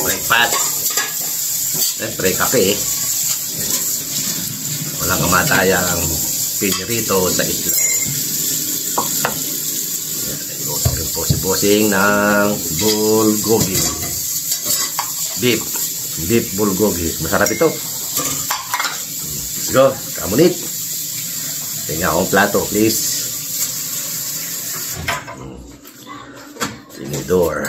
breakfast. Siyempre, kape. Walang kamatayang pinirito sa itlog. Iluto rin po si Bossing ng bulgogi. Beef bulgogi. Masarap ito. Let's go. Kamunit. Tingnan akong plato, please. Tinidor.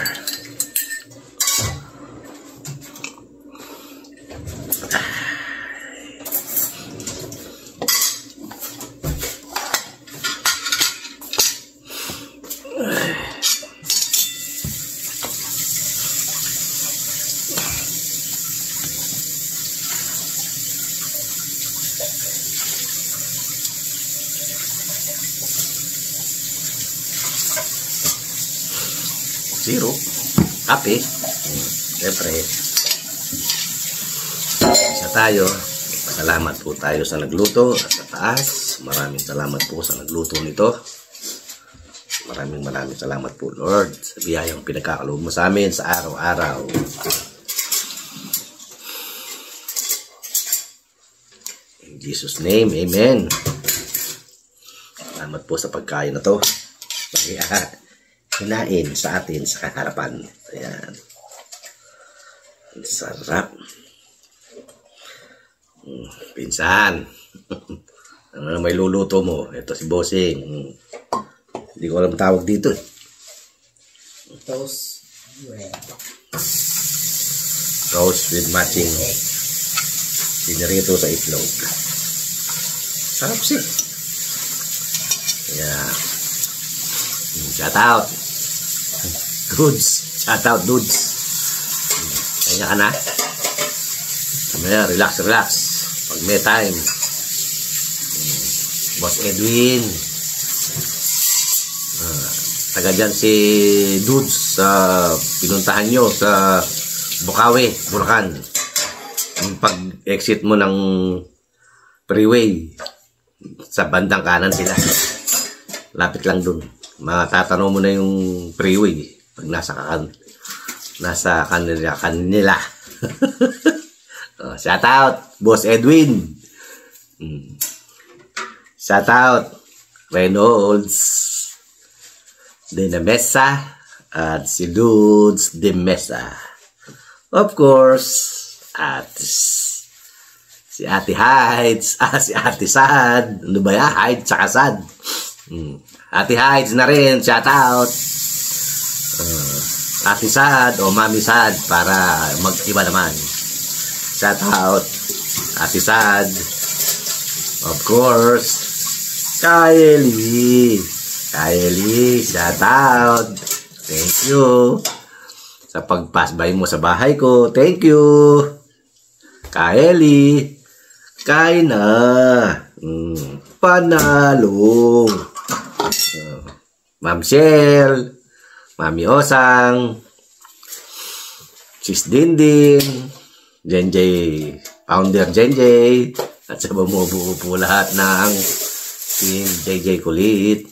Zero. Kape. Siyempre. Isa tayo. Salamat po tayo sa nagluto at sa taas. Maraming salamat po sa nagluto nito. Maraming salamat po, Lord, sa biyayang pinagkakaloob mo sa amin sa araw-araw. In Jesus' name, amen. Salamat po sa pagkain na to. Hinain sa atin sa harapan. Ayan. Ang sarap. Pinsan. Ano may luluto mo? Ito si Bossing. Hindi ko alam tawag dito eh. Toast bread. Toast with matching pinirito sa itlog. Sarap siya. Yeah. Shout out. Dudes. Shout out, dudes. Kaya ka na. Kamaya, relax. Pag may time. Boss Edwin. Taga dyan si Dudes sa pinuntahan nyo sa Bukawi, Bulacan. Pag-exit mo ng freeway, sa bandang kanan sila. Lapit lang dun. Matatanong mo na yung freeway pag nasa kanila. Shout out, Boss Edwin. Shout out, Reynolds de la Mesa at si Dudes de Mesa. Of course, at si Ate Heights, si Ate Sad. Ano ba yan? Heights tsaka Sad. Ate Heights na rin, shout out. Ate Sad o Mami Sad para mag-iba naman. Shout out, Ate Sad. Of course, Kylie, shout out. Thank you sa pag-pass by mo sa bahay ko. Thank you, Kylie. Kain na. Panalo. Ma'am Shell, Mami Osang, Sis Dindin, Jenjay, Founder Jenjay, at sa bumubuo po lahat ng Team JJ Kulit.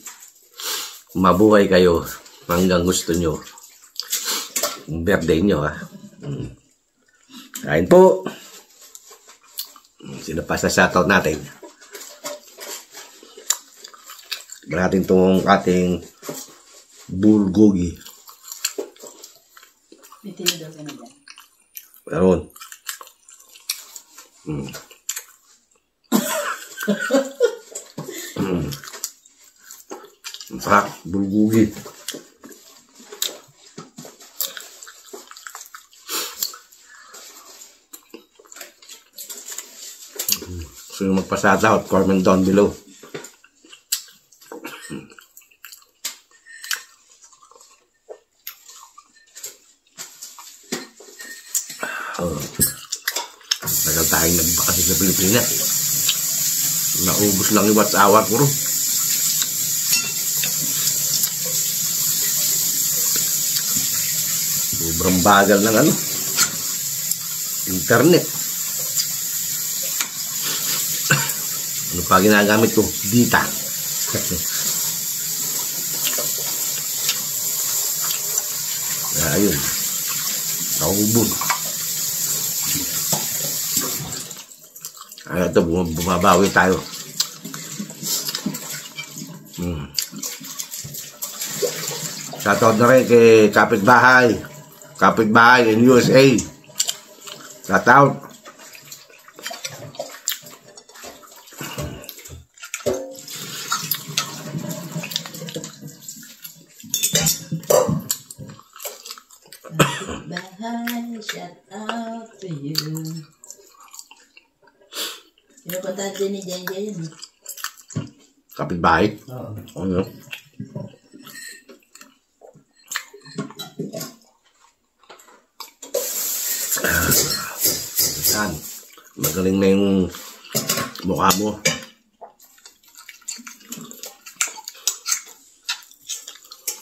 Mabuhay kayo hanggang gusto nyo. Birthday nyo, ha. Kain po. Sino pa sa shoutout natin? Natin itong ating bulgogi. May tinidor ka na dyan. Meron. Masarap, bulgogi. So yung magpa-shoutout, comment down below. Tagal tayong nagbakasyon sa Pilipinas. Naubos lang yung watch hour ko rin. Sobrang bagal ng internet. Ano pa ginagamit ko? Data. Ayun. Naubos. Ay, ito, bumabawi tayo. Shoutout na rin kay Kapitbahay. Kapitbahay in USA. Shoutout. Bahay, shout out to you. Pinupuntahan din ni Jenja yun. Kapitbahay? Oo. Ano? Yan. Magaling na yung mukha mo.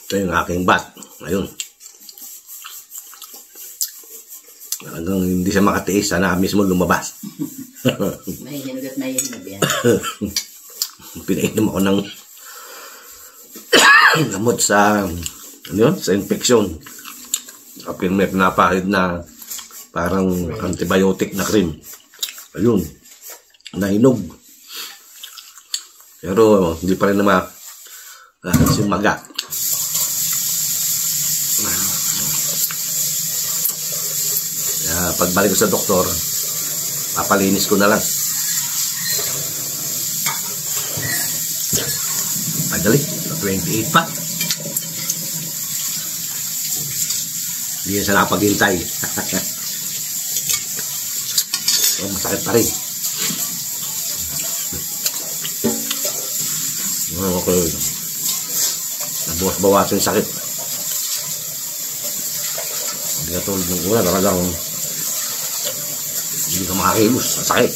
Ito yung aking bat. Ayun. Hanggang hindi siya makatiis, sana mismo lumabas. May hinog at may hinog yan. Pinainom ako ng gamot sa ano yun? Sa infection. May pinapahid na parang antibiotic na cream. Ayun. Nahinog. Pero hindi pa rin naman simaga. Kaya pagbalik ko sa doktor, papalinis ko na lang. Madali. 28 pa. Hindi yan siya nakapaghintay. Oh, masakit pa rin. Okay. Nabuwas-bawasan yung sakit. Hindi ka tulad ng una, talagang hindi ka makakilos. Masakit.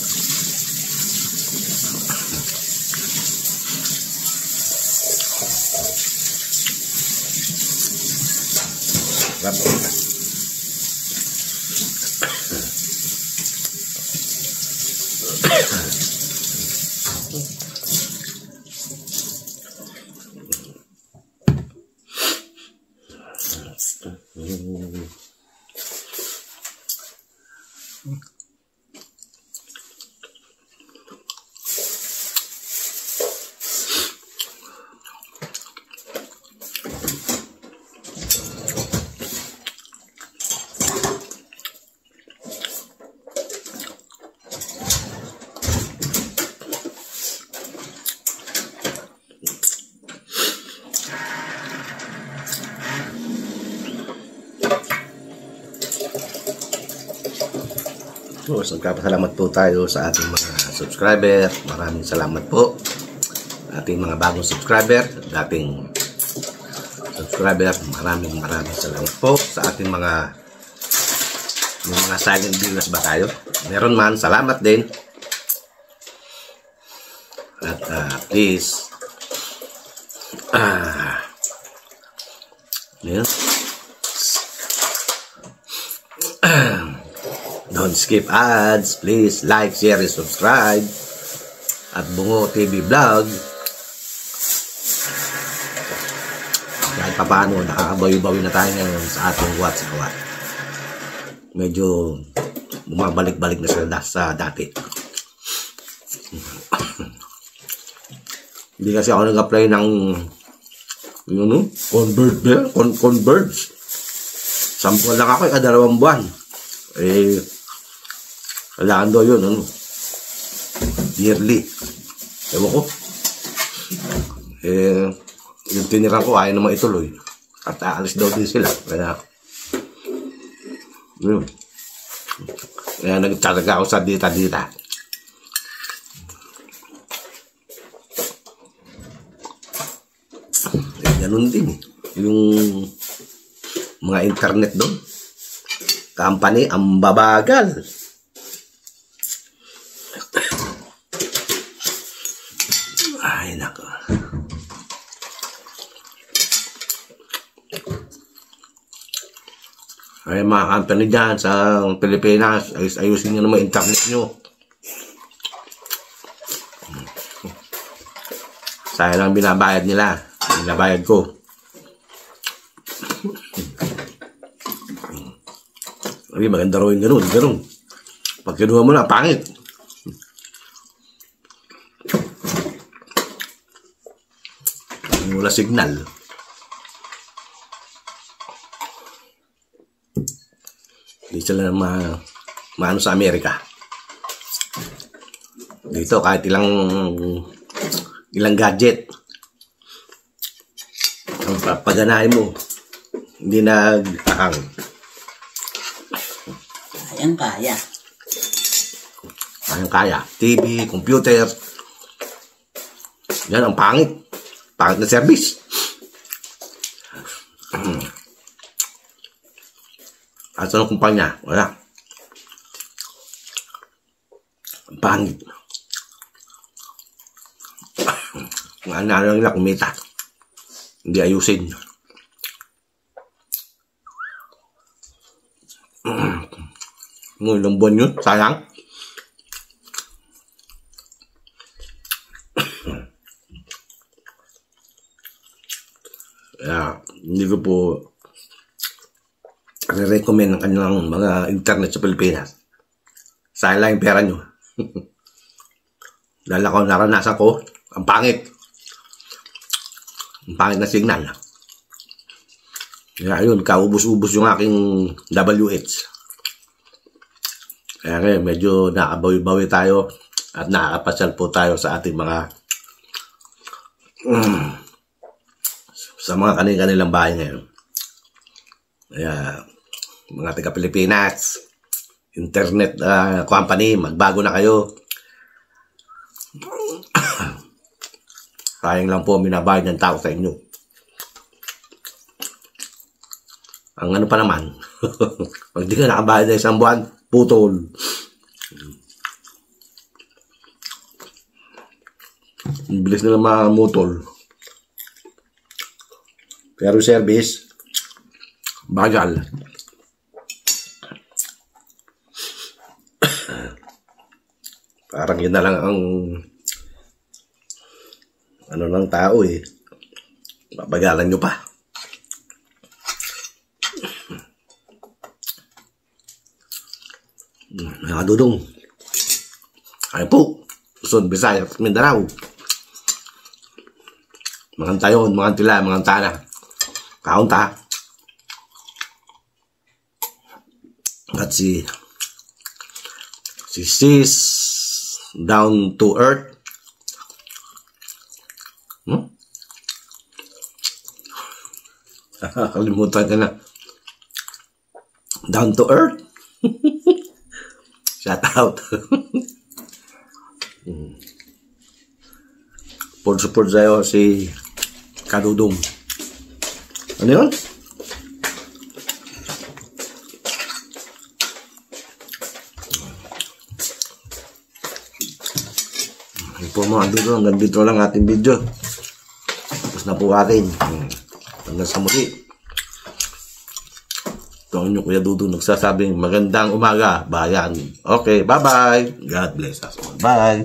So, nagpapasalamat po tayo sa ating mga subscriber. Maraming salamat po. Ating mga bagong subscriber, dating subscriber, maraming salamat po. Sa ating mga silent viewers ba tayo? Meron man, salamat din. At please, yun. Don't skip ads. Please like, share, and subscribe. At Bungo TV Vlog. Kahit pa paano, nakakabawi-bawi na tayo ngayon sa ating WhatsApp. Medyo bumabalik-balik na sila sa dati. Hindi kasi ako nag-apply ng Converge. Sample lang ako, 2 buwan. Kailangan daw yun, yearly. Ewan ko. Yung tinira ko, ayaw naman ituloy. At aalis daw din sila. Kaya, yun. Kaya nagtalaga ako sa dita-dita. Ganun din. Yung mga internet doon. Company, ang babagal. Ay, nako. Ay, mga company dyan sa Pilipinas, ayusin nyo naman internet nyo. Sayang lang binabayad nila. Binabayad ko. Okay, maganda raw yung ganun. Pag kinuha mo na, pangit. Wala signal. Hindi sila maano sa Amerika. Dito, kahit ilang gadget. Ang paganahin mo, hindi nag-ahang. Kaya. Kaya. TV, computer. Yan, ang pangit. Pangit na service. At anong kumpanya? Wala. Ang pangit. Kung ano lang nila kumita. Hindi ayusin. Ilang buwan yun? Sayang. Kaya, hindi ko po recommend ang kanilang mga internet sa Pilipinas. Sayang lang yung pera nyo. Dahil ako naranasan ko, ang pangit. Ang pangit na signal. Kaya yun, kaubos-ubos yung aking WH. Kaya ngayon, medyo nakabawi-bawi tayo at nakakapasyal po tayo sa ating mga sa mga kanilang bahay ngayon. Kaya, mga taga-Pilipinas, internet company, magbago na kayo. Sayang lang po minabayad ng tao sa inyo. Ang ano pa naman, pag di ka nakabayad na isang buwan, putol. Ang bilis nila mamutol. Pero service, bagal. Parang yun na lang ang ano ng tao eh. Papagalan nyo pa. Mga dudong. Ay po. Luzon, Visayas, Mindanao. Mga tayon, mga tila, mga tana. Kaunta. At si Sis down to earth. Kalimutan ka na. Down to earth. Shout out. For support sa'yo si Kadudong. Ano yun? Po mga dudong, hanggang dito lang ating video. Tapos na po atin. Hanggang sa muli. Ito ang inyong Kuya Dudong nagsasabing magandang umaga, bayan. Okay, bye-bye. God bless us all. Bye.